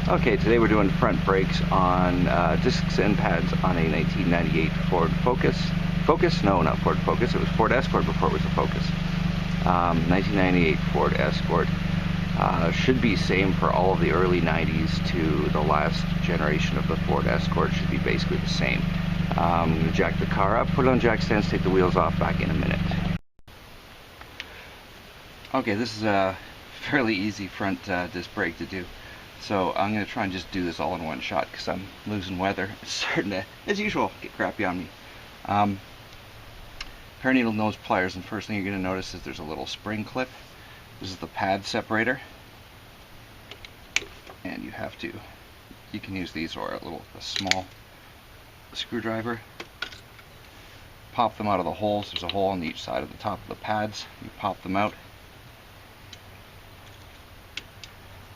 Okay, today we're doing front brakes on discs and pads on a 1998 Ford Focus. Focus? No, not Ford Focus. It was Ford Escort before it was a Focus. 1998 Ford Escort. Should be same for all of the early 90s to the last generation of the Ford Escort. Should be basically the same. I'm going to jack the car up, put it on jack stands, take the wheels off, back in a minute. Okay, this is a fairly easy front disc brake to do. So I'm going to try and just do this all in one shot because I'm losing weather. It's starting to, as usual, get crappy on me. Pair of needle nose pliers, and first thing you're going to notice is there's a little spring clip. This is the pad separator. And you have to, you can use these or a small screwdriver. Pop them out of the holes. There's a hole on each side of the top of the pads. You pop them out.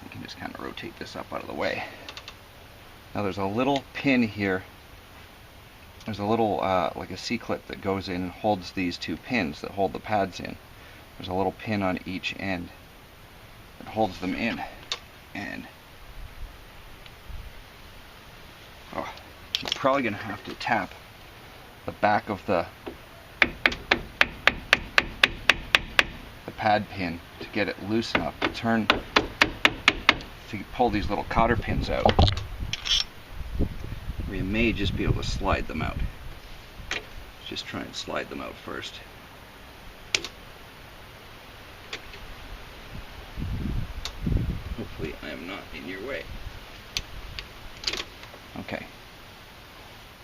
You can just kind of rotate this up out of the way. Now there's a little pin here. There's a little like a C-clip that goes in and holds these two pins that hold the pads in. There's a little pin on each end that holds them in. And you're probably going to have to tap the back of the pad pin to get it loose enough to turn, to pull these little cotter pins out. Or you may just be able to slide them out. Just try and slide them out first. Hopefully I am not in your way. Okay.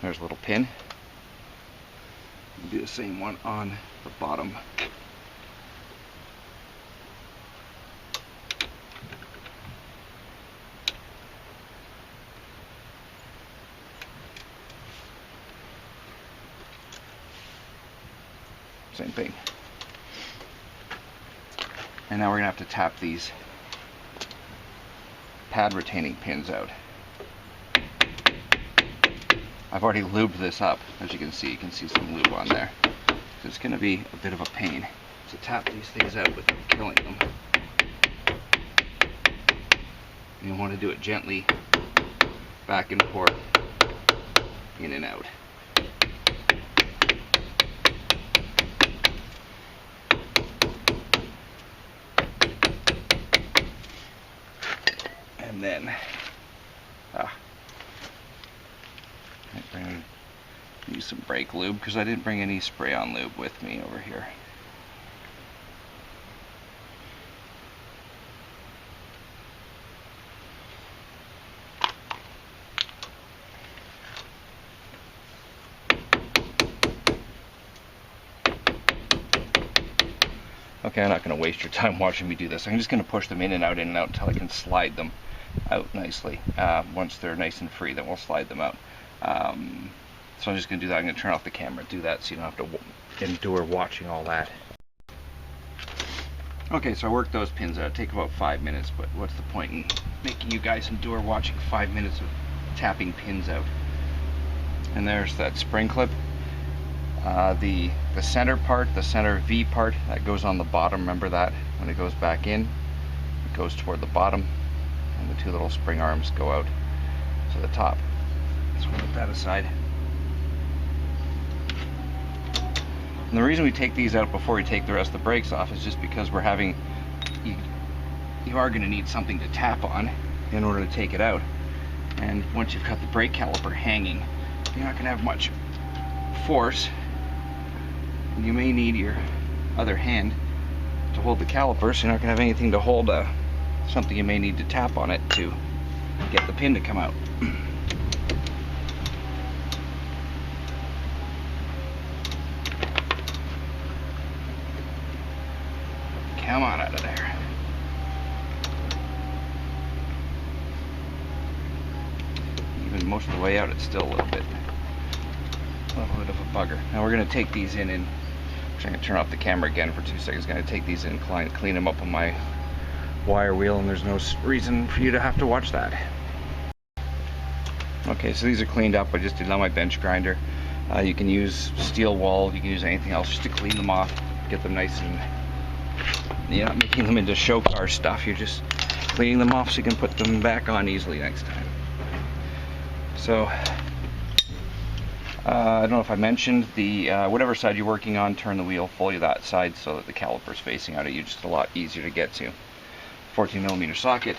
There's a little pin. We'll do the same one on the bottom. Same thing. And now we're going to have to tap these pad retaining pins out. I've already lubed this up, as you can see some lube on there. So it's going to be a bit of a pain to tap these things out without killing them. You want to do it gently, back and forth, in and out. And then use some brake lube because I didn't bring any spray-on lube with me over here. Okay, I'm not going to waste your time watching me do this. I'm just going to push them in and out until I can slide them out nicely. Once they're nice and free, then we'll slide them out. So I'm just going to do that. I'm going to turn off the camera and do that so you don't have to endure watching all that. Okay, so I worked those pins out. It'd take about 5 minutes, but what's the point in making you guys endure watching 5 minutes of tapping pins out? And there's that spring clip. The center part, the center V part, that goes on the bottom. Remember that? When it goes back in, it goes toward the bottom, and the two little spring arms go out to the top. So we'll put that aside. And the reason we take these out before we take the rest of the brakes off is just because we're having, you are going to need something to tap on in order to take it out. And once you've got the brake caliper hanging, you're not going to have much force. You may need your other hand to hold the caliper, so you're not going to have anything to hold something you may need to tap on it to get the pin to come out. Come on out of there. Even most of the way out, it's still a little bit of a bugger. Now we're going to take these in and I'm going to turn off the camera again for 2 seconds. I'm going to take these in and clean them up on my wire wheel, and there's no reason for you to have to watch that. Okay, so these are cleaned up. I just did it on my bench grinder. You can use steel wool, you can use anything else just to clean them off, get them nice and, you're not making them into show car stuff. You're just cleaning them off so you can put them back on easily next time. So, I don't know if I mentioned, the whatever side you're working on, turn the wheel fully that side so that the caliper's facing out at you, just a lot easier to get to. 14mm socket.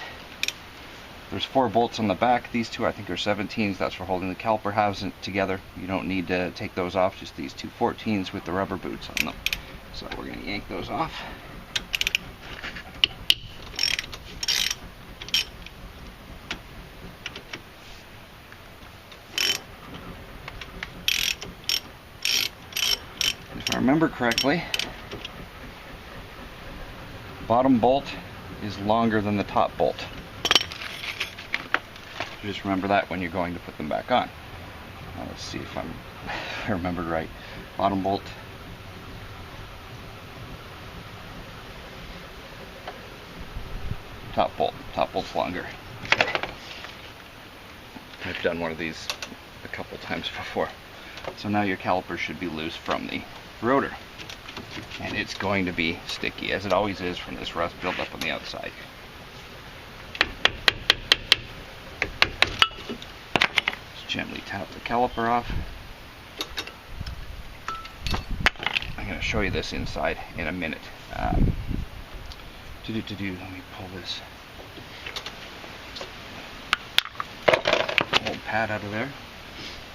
There's 4 bolts on the back. These two I think are 17s. That's for holding the caliper halves together. You don't need to take those off, just these two 14s with the rubber boots on them. So we're going to yank those off. If I remember correctly, the bottom bolt is longer than the top bolt. Just remember that when you're going to put them back on. Let's see if I remembered right. Bottom bolt. Top bolt. Top bolt's longer. Okay. I've done one of these a couple times before. So now your caliper should be loose from the rotor. And it's going to be sticky, as it always is from this rust buildup on the outside. Gently tap the caliper off. I'm going to show you this inside in a minute. Let me pull this old pad out of there.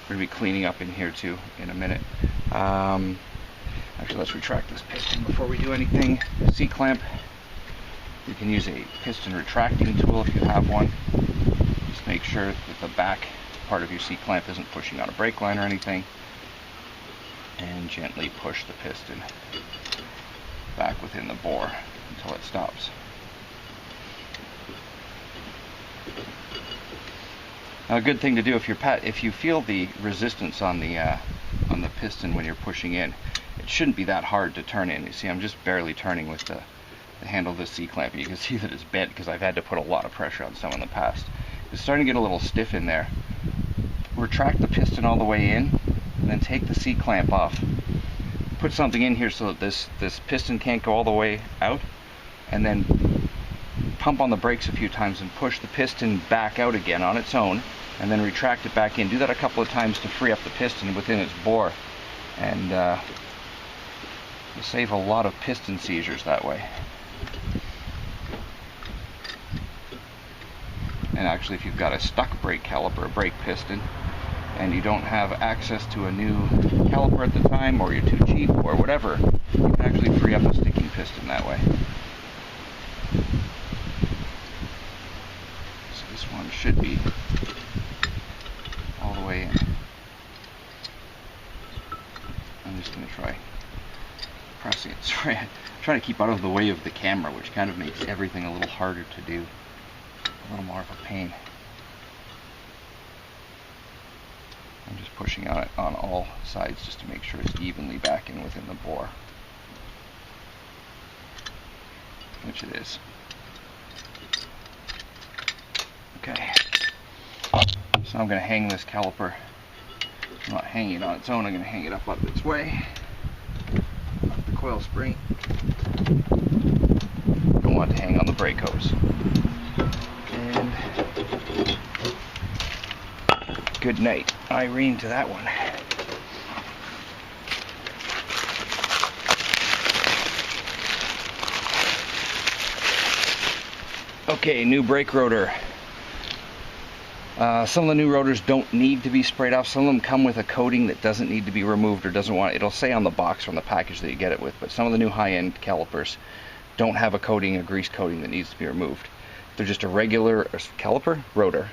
We're going to be cleaning up in here too in a minute. Actually, let's retract this piston before we do anything. C-clamp. You can use a piston retracting tool if you have one. Just make sure that the back part of your C-clamp isn't pushing on a brake line or anything, and gently push the piston back within the bore until it stops. Now, a good thing to do if you feel the resistance on the piston when you're pushing in, it shouldn't be that hard to turn in. You see, I'm just barely turning with the handle of the C-clamp. You can see that it's bent because I've had to put a lot of pressure on some in the past. It's starting to get a little stiff in there. Retract the piston all the way in, and then take the C-clamp off. Put something in here so that this piston can't go all the way out, and then pump on the brakes a few times and push the piston back out again on its own, and then retract it back in. Do that a couple of times to free up the piston within its bore, and you'll save a lot of piston seizures that way. And actually, if you've got a stuck brake caliper, a brake piston, and you don't have access to a new caliper at the time, or you're too cheap, or whatever, you can actually free up a sticking piston that way. So this one should be all the way in. I'm just going to try pressing it. Sorry, I'm trying to keep out of the way of the camera, which kind of makes everything a little harder to do. A little more of a pain. I'm just pushing on it on all sides just to make sure it's evenly back in within the bore, which it is. Okay, so I'm going to hang this caliper. I'm not hanging it on its own, I'm going to hang it up out of its way. Up the coil spring. Don't want it to hang on the brake hose. And good night, Irene, to that one. Okay, new brake rotor. Some of the new rotors don't need to be sprayed off. Some of them come with a coating that doesn't need to be removed or doesn't want it. It'll say on the box from the package that you get it with, but some of the new high-end calipers don't have a coating, a grease coating that needs to be removed. They're just a regular caliper rotor.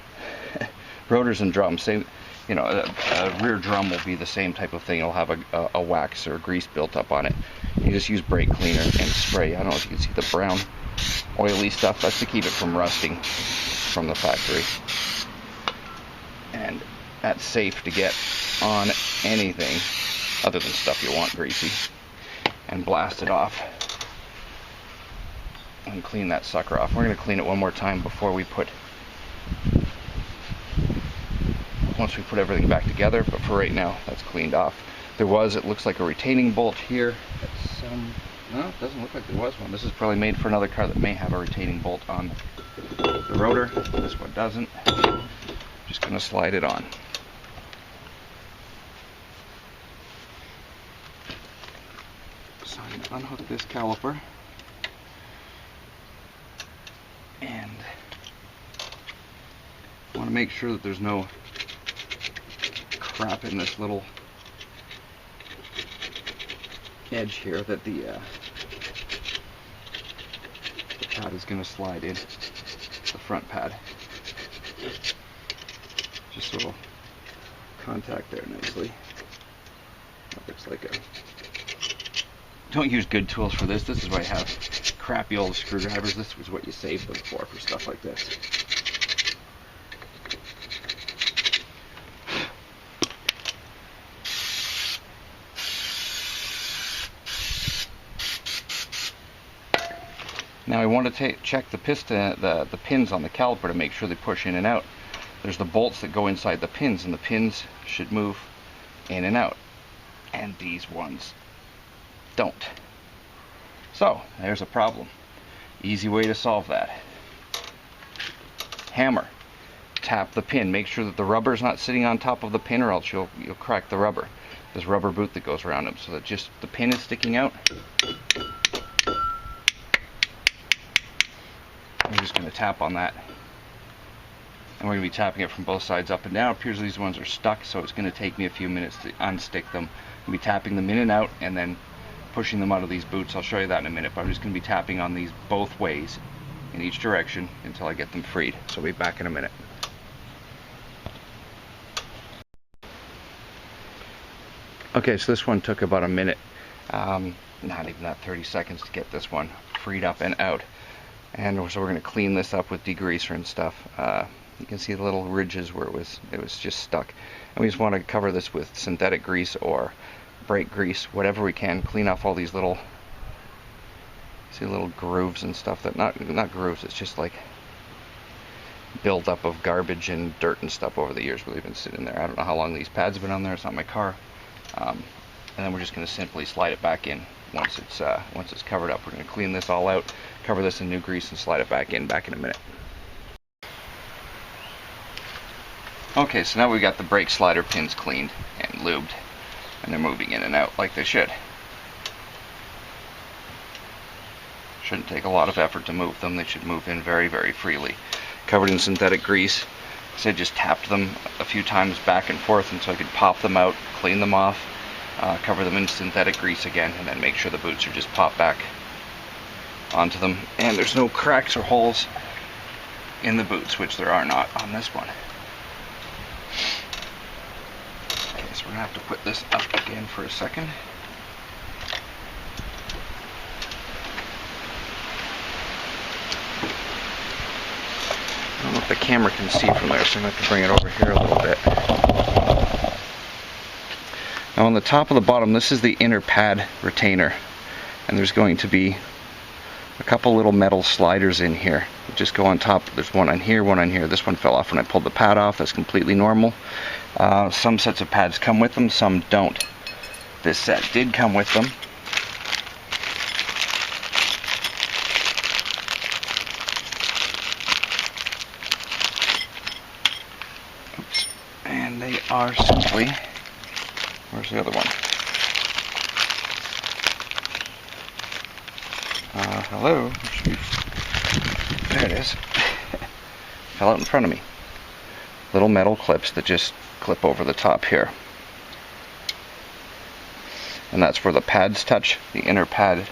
Rotors and drums, same. You know, a rear drum will be the same type of thing. It'll have a wax or grease built up on it. You just use brake cleaner and spray. I don't know if you can see the brown, oily stuff. That's to keep it from rusting from the factory. And that's safe to get on anything other than stuff you want greasy. And blast it off. And clean that sucker off. We're going to clean it one more time before we once we put everything back together, but for right now, that's cleaned off. There was, it looks like a retaining bolt here. No, it doesn't look like there was one. This is probably made for another car that may have a retaining bolt on the rotor. This one doesn't. Just going to slide it on. So I'm going to unhook this caliper. And I want to make sure that there's no crap in this little edge here that the pad is going to slide in, the front pad. Just a little contact there nicely. That looks like a... Don't use good tools for this. This is why I have crappy old screwdrivers. This was what you save them for stuff like this. Now I want to check the piston, the pins on the caliper to make sure they push in and out. There's the bolts that go inside the pins, and the pins should move in and out. And these ones don't. So, there's a problem. Easy way to solve that. Hammer. Tap the pin. Make sure that the rubber's not sitting on top of the pin, or else you'll crack the rubber. There's rubber boot that goes around them, so that just the pin is sticking out. I'm just going to tap on that. And we're going to be tapping it from both sides up and down. It appears these ones are stuck, so it's going to take me a few minutes to unstick them. I'm going to be tapping them in and out, and then pushing them out of these boots. I'll show you that in a minute, but I'm just going to be tapping on these both ways in each direction until I get them freed. So I'll be back in a minute. Okay, so this one took about a minute, not even that, 30 seconds to get this one freed up and out. And so we're going to clean this up with degreaser and stuff. You can see the little ridges where it was just stuck. And we just want to cover this with synthetic grease or brake grease, whatever we can. Clean off all these little, see, little grooves and stuff that not grooves. It's just like build up of garbage and dirt and stuff over the years where they've been sitting there. I don't know how long these pads have been on there. It's not my car. And then we're just going to simply slide it back in once it's covered up. We're going to clean this all out, cover this in new grease, and slide it back in a minute. Okay, so now we've got the brake slider pins cleaned and lubed, and they're moving in and out like they should. Shouldn't take a lot of effort to move them. They should move in very, very freely. Covered in synthetic grease. So I just tapped them a few times back and forth until I could pop them out, clean them off, cover them in synthetic grease again, and then make sure the boots are just popped back onto them. And there's no cracks or holes in the boots, which there are not on this one. Okay, so we're going to have to put this up again for a second. I don't know if the camera can see from there, so I'm going to have to bring it over here a little bit. Now on the top of the bottom, this is the inner pad retainer, and there's going to be a couple little metal sliders in here that just go on top. There's one on here, one on here. This one fell off when I pulled the pad off. That's completely normal. Some sets of pads come with them, some don't. This set did come with them. Oops. And they are simply, where's the other one? Hello? There it is. Fell out in front of me. Little metal clips that just clip over the top here. And that's where the pads touch. The inner pad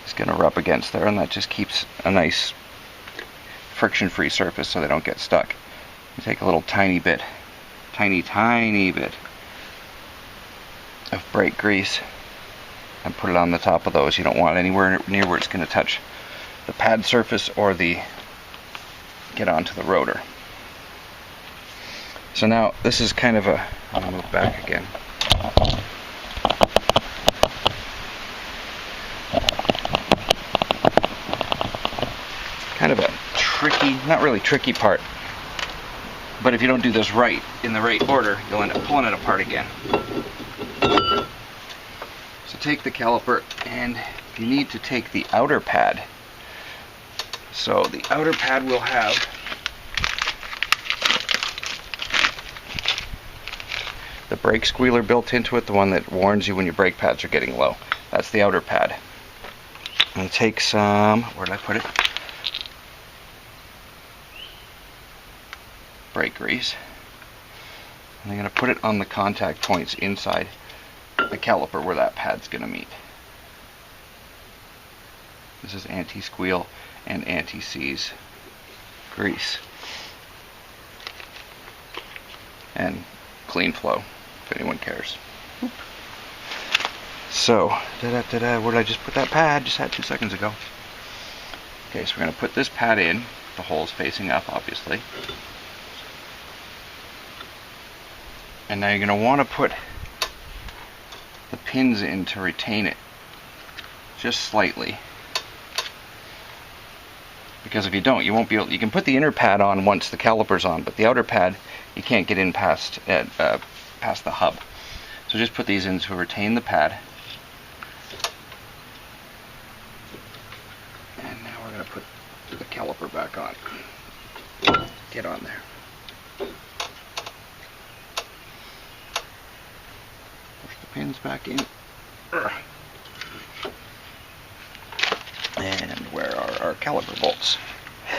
is going to rub against there, and that just keeps a nice friction-free surface so they don't get stuck. You take a little tiny bit, tiny bit of brake grease and put it on the top of those. You don't want it anywhere near where it's going to touch the pad surface or get onto the rotor. So now this is kind of a, I'll move back again. Kind of a tricky, not really tricky part, but if you don't do this right, in the right order, you'll end up pulling it apart again. So take the caliper, and if you need to take the outer pad So the outer pad will have the brake squealer built into it, the one that warns you when your brake pads are getting low. That's the outer pad. I'm going to take some, where did I put it? Brake grease. And I'm going to put it on the contact points inside the caliper where that pad's going to meet. This is anti-squeal and anti-seize grease. And clean flow, if anyone cares. Oop. So, where did I just put that pad? Just had 2 seconds ago. Okay, so we're going to put this pad in. The hole's facing up, obviously. And now you're going to want to put the pins in to retain it, just slightly. Because if you don't, you won't be able. You can put the inner pad on once the caliper's on, but the outer pad you can't get in past the hub. So just put these in to retain the pad. And now we're going to put the caliper back on. Get on there. Push the pins back in. And where are our caliper bolts?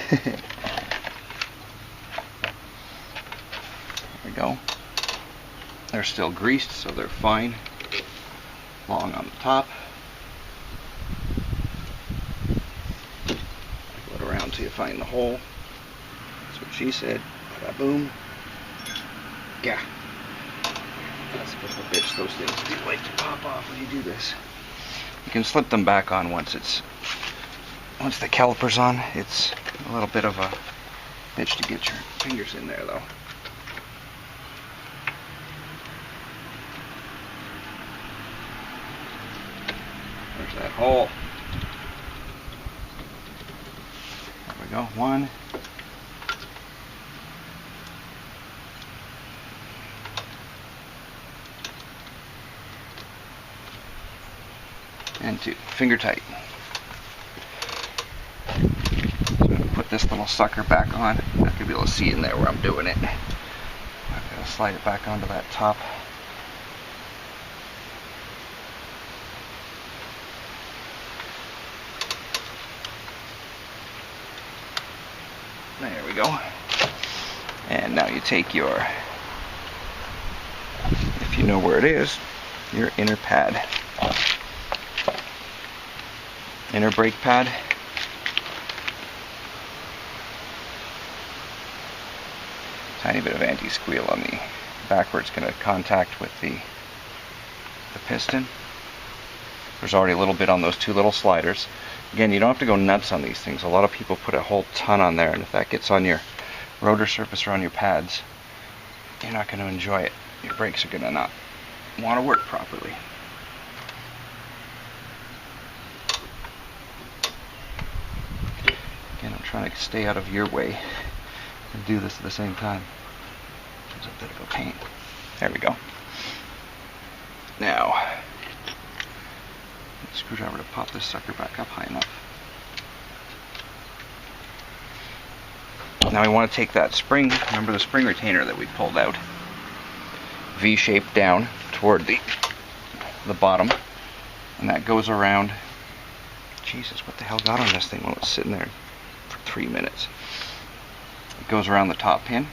There we go. They're still greased, so they're fine. Long on the top. Go it around till you find the hole. That's what she said. Boom. Yeah. That's what the bitch those things do like to pop off when you do this. You can slip them back on once the caliper's on. It's a little bit of a bitch to get your fingers in there though. There's that hole. There we go. 1. And 2. Finger tight. So I'm going to put this little sucker back on. I'm not going to be able to see in there where I'm doing it. I'm going to slide it back onto that top. There we go. And now you take your, if you know where it is, your inner pad. Inner brake pad. Tiny bit of anti-squeal on the back where it's going to contact with the piston. There's already a little bit on those 2 little sliders. Again, you don't have to go nuts on these things. A lot of people put a whole ton on there, and if that gets on your rotor surface or on your pads, you're not going to enjoy it. Your brakes are going to not want to work properly. Again, I'm trying to stay out of your way and do this at the same time. It's a bit of a pain. There we go. Now, screwdriver to pop this sucker back up high enough. Now we want to take that spring, remember the spring retainer that we pulled out, V-shaped down toward the bottom, and that goes around. Jesus, what the hell got on this thing while it was sitting there for 3 minutes? It goes around the top pin.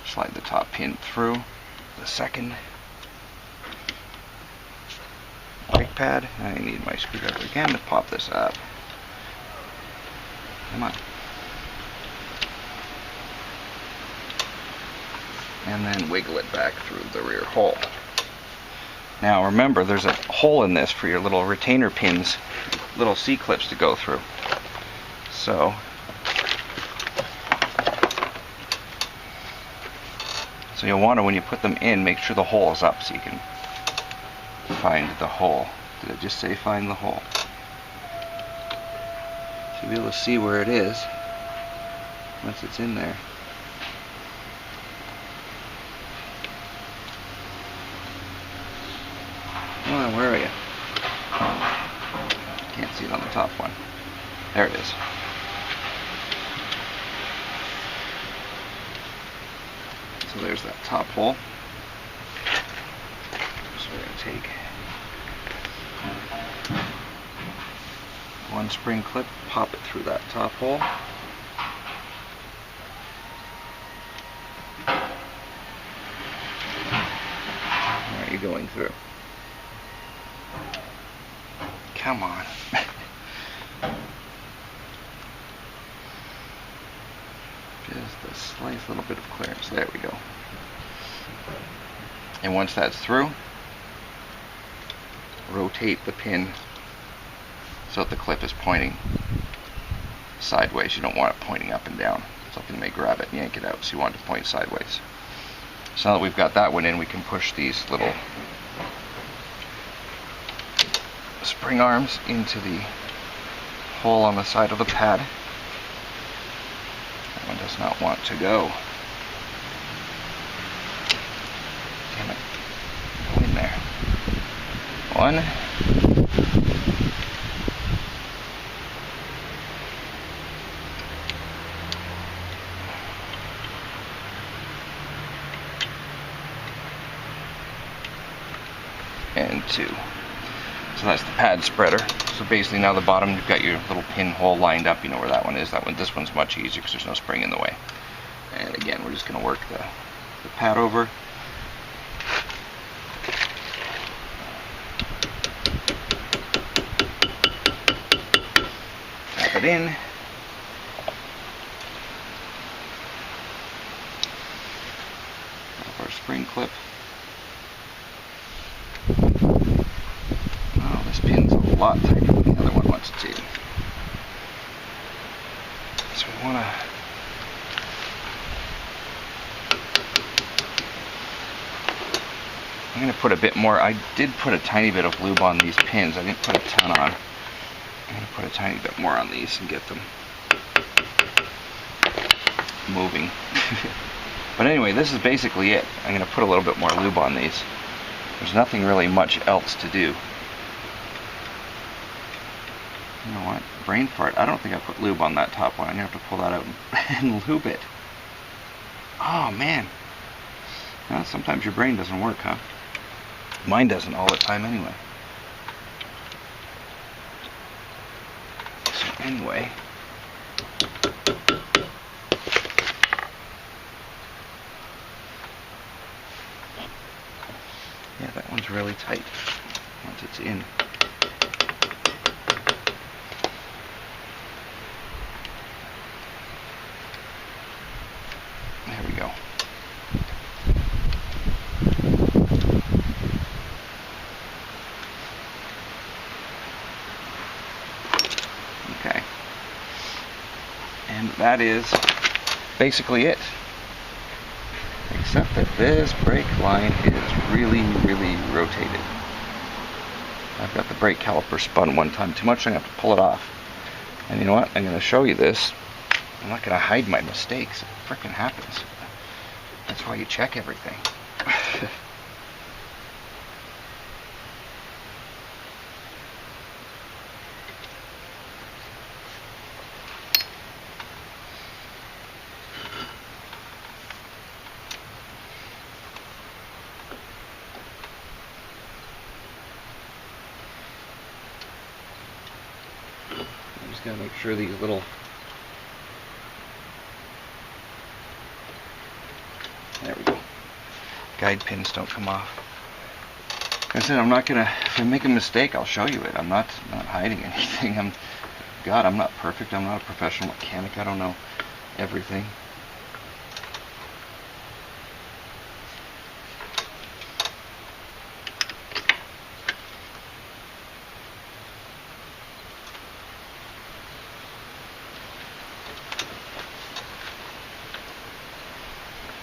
Slide the top pin through the second brake pad. I need my screwdriver again to pop this up. Come on. And then wiggle it back through the rear hole. Now remember, there's a hole in this for your little retainer pins, little C-clips to go through. So you'll want to, when you put them in, make sure the hole is up so you can find the hole. Did it just say find the hole? So you'll be able to see where it is once it's in there. Come on, where are you? see it on the top one. There it is. So there's that top hole. So we're going to take one spring clip, pop it through that top hole. Where are you going through? Come on. Just a slight little bit of clearance. There we go. And once that's through, rotate the pin so that the clip is pointing sideways. You don't want it pointing up and down. Something may grab it and yank it out, so you want it to point sideways. So now that we've got that one in, we can push these little spring arms into the hole on the side of the pad. That one does not want to go. Damn it. Go in there. One. And two. So that's the pad spreader. So basically now the bottom, you've got your little pinhole lined up. You know where that one is. This one's much easier because there's no spring in the way. And again, we're just going to work the pad over. Tap it in. Grab our spring clip. A lot tighter than the other one wants to. So we want to I'm going to put a bit more. I did put a tiny bit of lube on these pins. I didn't put a ton on. I'm going to put a tiny bit more on these and get them moving. But anyway, this is basically it. I'm going to put a little bit more lube on these. There's nothing really much else to do. You know what? Brain fart. I don't think I put lube on that top one. I'm going to have to pull that out and lube it. Oh, man. Well, sometimes your brain doesn't work, huh? Mine doesn't all the time anyway. So anyway. Yeah, that one's really tight once it's in. There we go. Okay. And that is basically it. Except that this brake line is really, really rotated. I've got the brake caliper spun one time too much, so I'm going to have to pull it off. And you know what? I'm going to show you this. I'm not going to hide my mistakes. It frickin' happens. That's why you check everything. I'm just going to make sure these little there we go. Guide pins don't come off. Like I said, I'm not gonna. If I make a mistake, I'll show you it. I'm not hiding anything. I'm not perfect. I'm not a professional mechanic. I don't know everything.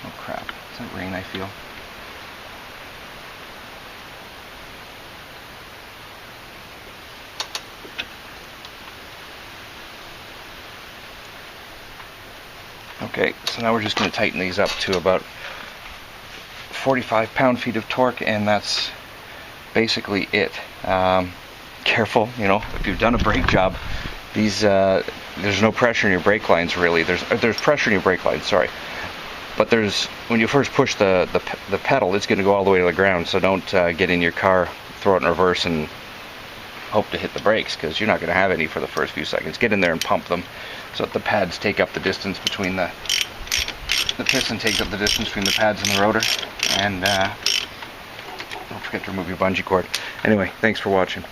Oh crap. Is that rain I feel? Okay, so now we're just going to tighten these up to about 45 pound-feet of torque, and that's basically it. careful, you know, if you've done a brake job, these there's no pressure in your brake lines really. There's pressure in your brake lines, sorry. But when you first push the pedal, it's going to go all the way to the ground. So don't get in your car, throw it in reverse, and hope to hit the brakes, because you're not going to have any for the first few seconds. Get in there and pump them so that the pads take up the distance between the piston takes up the distance between the pads and the rotor. And don't forget to remove your bungee cord. Anyway, thanks for watching.